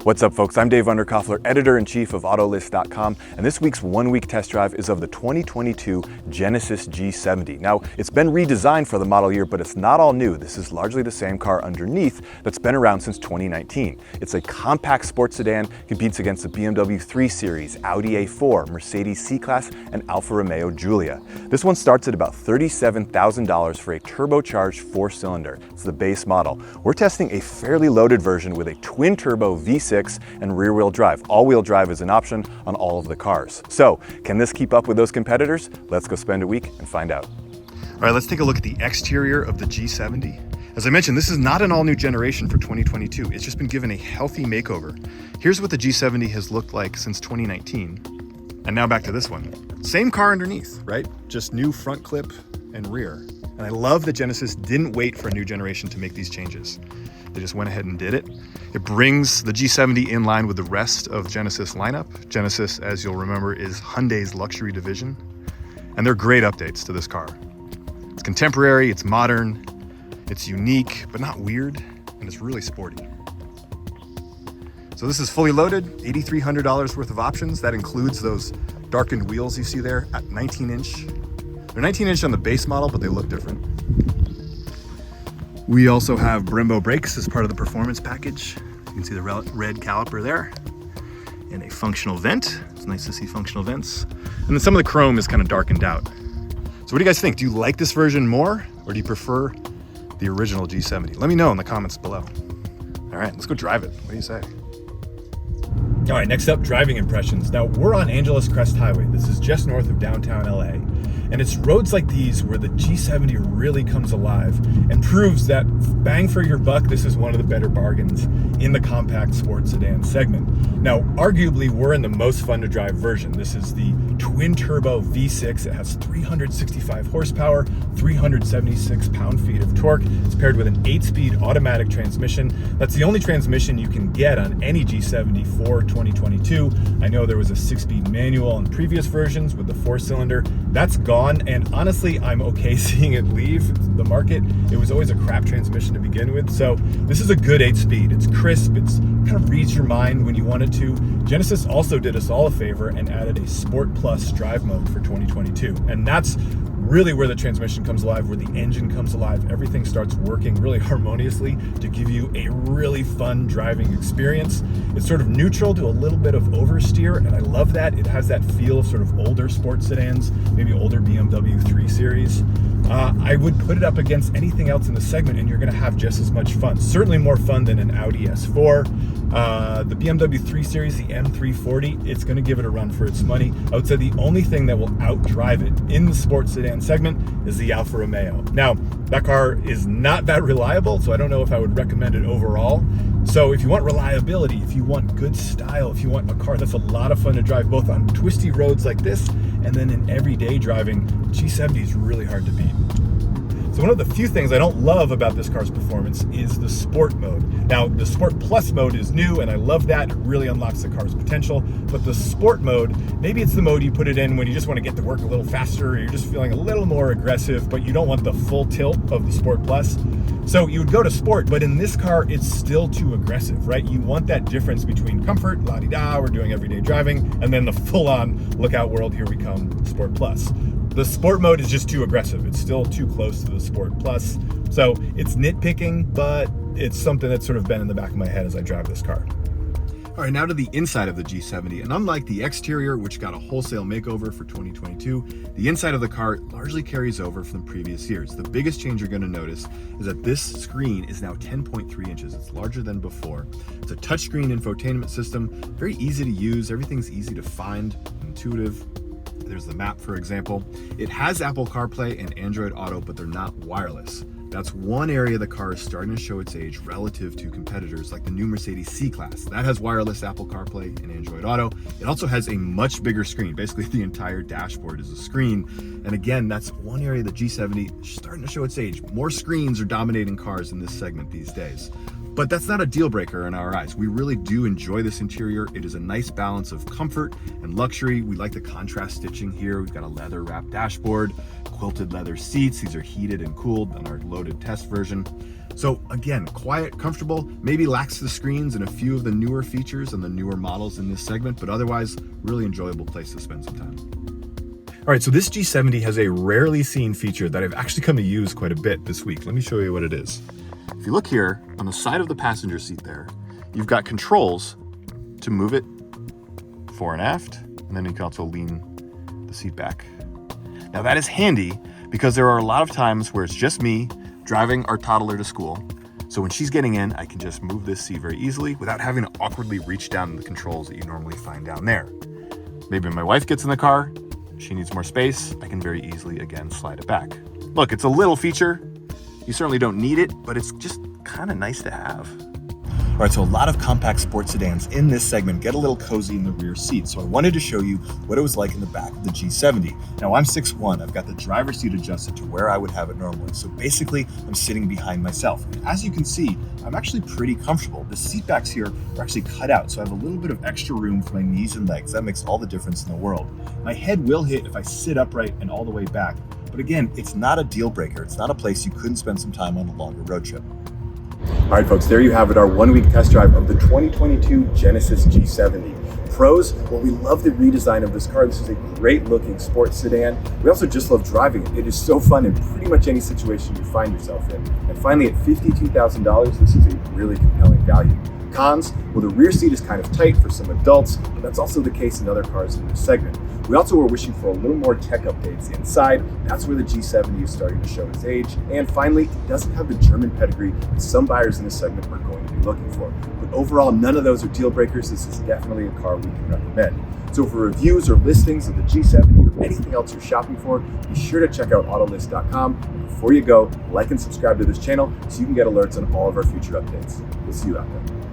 What's up, folks? I'm Dave Underkoffler, editor-in-chief of Autolist.com, and this week's one-week test drive is of the 2022 Genesis G70. Now, it's been redesigned for the model year, but it's not all new. This is largely the same car underneath that's been around since 2019. It's a compact sports sedan, competes against the BMW 3 Series, Audi A4, Mercedes C-Class, and Alfa Romeo Giulia. This one starts at about $37,000 for a turbocharged four-cylinder. It's the base model. We're testing a fairly loaded version with a twin-turbo V6 and rear-wheel drive. All-wheel drive is an option on all of the cars. So, can this keep up with those competitors? Let's go spend a week and find out. All right, let's take a look at the exterior of the G70. As I mentioned, this is not an all-new generation for 2022. It's just been given a healthy makeover. Here's what the G70 has looked like since 2019. And now back to this one. Same car underneath, right? Just new front clip and rear. And I love that Genesis didn't wait for a new generation to make these changes. They just went ahead and did it. It brings the G70 in line with the rest of Genesis lineup. Genesis, as you'll remember, is Hyundai's luxury division. And they're great updates to this car. It's contemporary, it's modern, it's unique, but not weird, and it's really sporty. So this is fully loaded, $8,300 worth of options. That includes those darkened wheels you see there at 19-inch. They're 19-inch on the base model, but they look different. We also have Brembo brakes as part of the performance package. You can see the red caliper there and a functional vent. It's nice to see functional vents. And then some of the chrome is kind of darkened out. So what do you guys think? Do you like this version more, or do you prefer the original G70? Let me know in the comments below. All right, let's go drive it. What do you say? All right, next up, driving impressions. Now, we're on Angeles Crest Highway. This is just north of downtown LA. And it's roads like these where the G70 really comes alive and proves that bang for your buck, this is one of the better bargains in the compact sports sedan segment. Now, arguably, we're in the most fun to drive version. This is the twin turbo V6. It has 365 horsepower, 376 pound-feet of torque. It's paired with an 8-speed automatic transmission. That's the only transmission you can get on any G70 for 2022. I know there was a 6-speed manual on previous versions with the 4-cylinder. That's gone. And honestly, I'm okay seeing it leave the market. It was always a crap transmission to begin with. So this is a good 8-speed. It's crisp. It's kind of reads your mind when you want it to. Genesis also did us all a favor and added a Sport Plus drive mode for 2022. And that's really where the transmission comes alive, where the engine comes alive. Everything starts working really harmoniously to give you a really fun driving experience. It's sort of neutral to a little bit of oversteer, and I love that. It has that feel of sort of older sports sedans, maybe older BMW 3 Series. I would put it up against anything else in the segment and you're gonna have just as much fun. Certainly more fun than an Audi S4. The BMW 3 Series, the M340, it's gonna give it a run for its money. I would say the only thing that will outdrive it in the sports sedan segment is the Alfa Romeo. Now, that car is not that reliable, so I don't know if I would recommend it overall. So if you want reliability, if you want good style, if you want a car that's a lot of fun to drive both on twisty roads like this and then in everyday driving, G70 is really hard to beat. So one of the few things I don't love about this car's performance is the sport mode. Now, the Sport Plus mode is new, and I love that. It really unlocks the car's potential. But the sport mode, maybe it's the mode you put it in when you just want to get to work a little faster, or you're just feeling a little more aggressive, but you don't want the full tilt of the Sport Plus. So you would go to sport, but in this car, it's still too aggressive, right? You want that difference between comfort, la-di-da, we're doing everyday driving, and then the full-on look-out world, here we come, Sport Plus. The sport mode is just too aggressive. It's still too close to the Sport Plus. So it's nitpicking, but it's something that's sort of been in the back of my head as I drive this car. All right, now to the inside of the G70. And unlike the exterior, which got a wholesale makeover for 2022, the inside of the car largely carries over from previous years. The biggest change you're gonna notice is that this screen is now 10.3 inches. It's larger than before. It's a touchscreen infotainment system, very easy to use. Everything's easy to find, intuitive. There's the map, for example. It has Apple CarPlay and Android Auto, but they're not wireless. That's one area the car is starting to show its age relative to competitors like the new Mercedes C-Class. That has wireless Apple CarPlay and Android Auto. It also has a much bigger screen. Basically, the entire dashboard is a screen. And again, that's one area the G70 is starting to show its age. More screens are dominating cars in this segment these days. But that's not a deal breaker in our eyes. We really do enjoy this interior. It is a nice balance of comfort and luxury. We like the contrast stitching here. We've got a leather wrapped dashboard, quilted leather seats. These are heated and cooled on our loaded test version. So again, quiet, comfortable, maybe lacks the screens and a few of the newer features and the newer models in this segment, but otherwise really enjoyable place to spend some time. All right, so this G70 has a rarely seen feature that I've actually come to use quite a bit this week. Let me show you what it is. If you look here on the side of the passenger seat there, you've got controls to move it fore and aft, and then you can also lean the seat back. Now that is handy because there are a lot of times where it's just me driving our toddler to school. So when she's getting in, I can just move this seat very easily without having to awkwardly reach down the controls that you normally find down there. Maybe my wife gets in the car, she needs more space, I can very easily, again, slide it back. Look, it's a little feature. You certainly don't need it, but it's just kind of nice to have. All right, so a lot of compact sports sedans in this segment get a little cozy in the rear seat. So I wanted to show you what it was like in the back of the G70. Now I'm 6'1", I've got the driver's seat adjusted to where I would have it normally. So basically I'm sitting behind myself. And as you can see, I'm actually pretty comfortable. The seat backs here are actually cut out, so I have a little bit of extra room for my knees and legs. That makes all the difference in the world. My head will hit if I sit upright and all the way back. But again, it's not a deal breaker. It's not a place you couldn't spend some time on a longer road trip. All right, folks, there you have it, our 1-week test drive of the 2022 Genesis G70. Pros, well, we love the redesign of this car. This is a great looking sports sedan. We also just love driving it. It is so fun in pretty much any situation you find yourself in. And finally, at $52,000, this is a really compelling value. Cons, well, the rear seat is kind of tight for some adults, but that's also the case in other cars in this segment. We also were wishing for a little more tech updates inside. That's where the G70 is starting to show its age. And finally, it doesn't have the German pedigree that some buyers in this segment are going to be looking for. But overall, none of those are deal breakers. This is definitely a car we can recommend. So for reviews or listings of the G70 or anything else you're shopping for, be sure to check out Autolist.com. And before you go, like and subscribe to this channel so you can get alerts on all of our future updates. We'll see you out there.